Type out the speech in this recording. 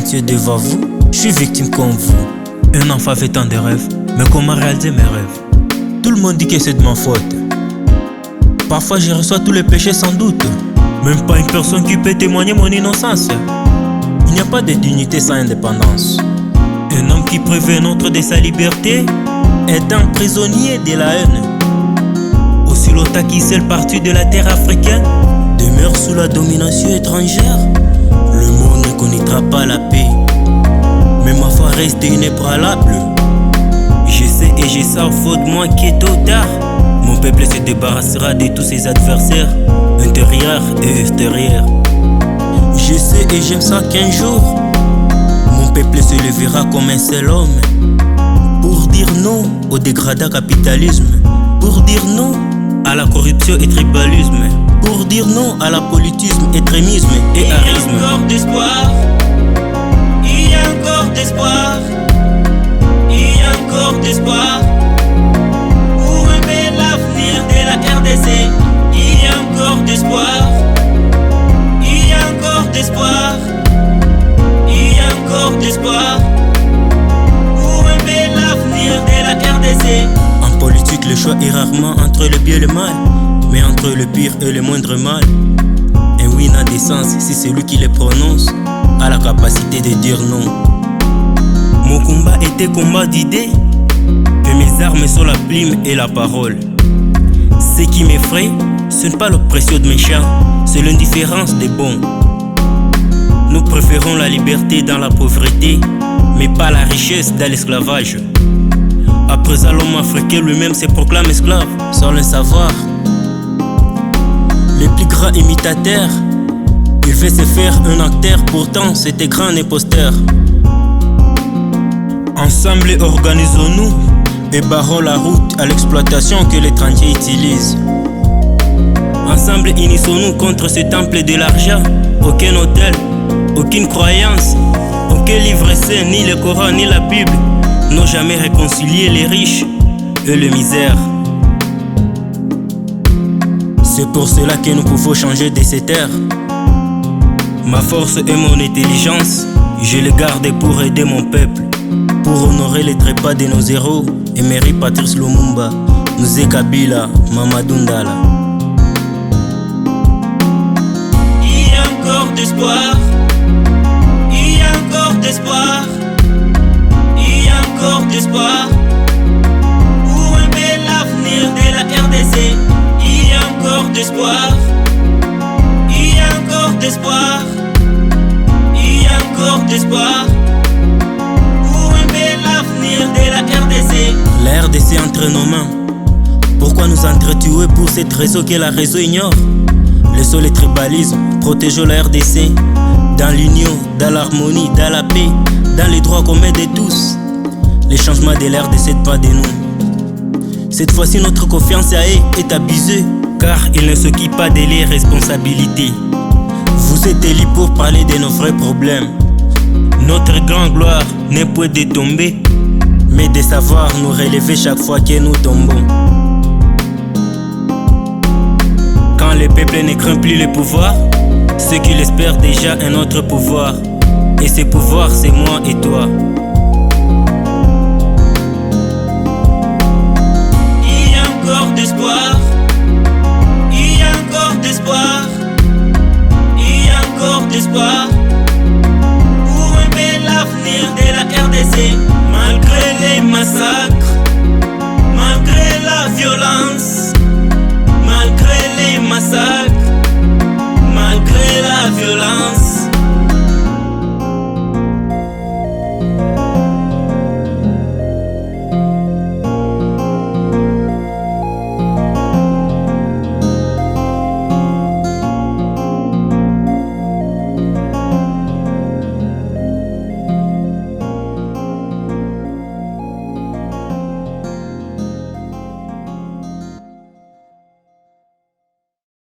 Dieu devant vous, je suis victime comme vous. Un enfant fait tant de rêves, mais comment réaliser mes rêves? Tout le monde dit que c'est de ma faute. Parfois je reçois tous les péchés sans doute. Même pas une personne qui peut témoigner mon innocence. Il n'y a pas de dignité sans indépendance. Un homme qui prévient un autre de sa liberté est un prisonnier de la haine. Aussi longtemps qu'une seule partie de la terre africaine demeure sous la domination étrangère, le monde ne connaîtra pas la paix. Mais ma foi reste inébranlable. Je sais et je sais au fond de moi que tôt ou tard, mon peuple se débarrassera de tous ses adversaires, intérieurs et extérieurs. Je sais et j'aime ça qu'un jour, mon peuple se lèvera comme un seul homme pour dire non au dégradant capitalisme, pour dire non à la corruption et tribalisme, pour dire non à la politisme, extrémisme et harisme. Il y a encore d'espoir, il y a encore d'espoir, il y a encore d'espoir pour un bel avenir de la RDC. Il y a encore d'espoir, il y a encore d'espoir, il y a encore d'espoir pour un bel avenir de la RDC. En politique, le choix est rarement entre le bien et le mal, mais entre le pire et le moindre mal. Un oui n'a de sens si celui qui le prononce a la capacité de dire non. Mon combat était combat d'idées, que mes armes sont la plume et la parole. Ce qui m'effraie, ce n'est pas l'oppression de méchants, c'est l'indifférence des bons. Nous préférons la liberté dans la pauvreté, mais pas la richesse dans l'esclavage. Après ça, l'homme africain lui-même se proclame esclave, sans le savoir. Le plus grand imitateur, il fait se faire un acteur, pourtant c'était grand imposteur. Ensemble organisons-nous et barrons la route à l'exploitation que l'étranger utilise. Ensemble unissons-nous contre ce temple de l'argent. Aucun hôtel, aucune croyance, aucun livre saint, ni le Coran ni la Bible n'ont jamais réconcilié les riches et les misères. C'est pour cela que nous pouvons changer de cette terre. Ma force et mon intelligence, je les garde pour aider mon peuple, pour honorer les trépas de nos héros, Emery Patrice Lumumba, Mzee Kabila, Mamadou Ndala. Il y a encore d'espoir, il y a encore d'espoir, il y a encore d'espoir pour un bel avenir de la RDC. Il y a encore d'espoir, il y a encore d'espoir, il y a encore d'espoir pour un bel avenir de la RDC. La RDC entre nos mains. Pourquoi nous entretuer pour cette raison que la réseau ignore? Laissons le tribalisme, protégeons la RDC. Dans l'union, dans l'harmonie, dans la paix, dans les droits communs de tous. Les changements de la RDC pas de nous. Cette fois-ci notre confiance à eux est abusée, car ils ne s'occupent pas de leurs responsabilités. Vous êtes élus pour parler de nos vrais problèmes. Notre grande gloire n'est point de tomber, mais de savoir nous relever chaque fois que nous tombons. Quand le peuple ne craint plus le pouvoir, ceux qui l'espèrent déjà un autre pouvoir. Et ce pouvoir c'est moi et toi.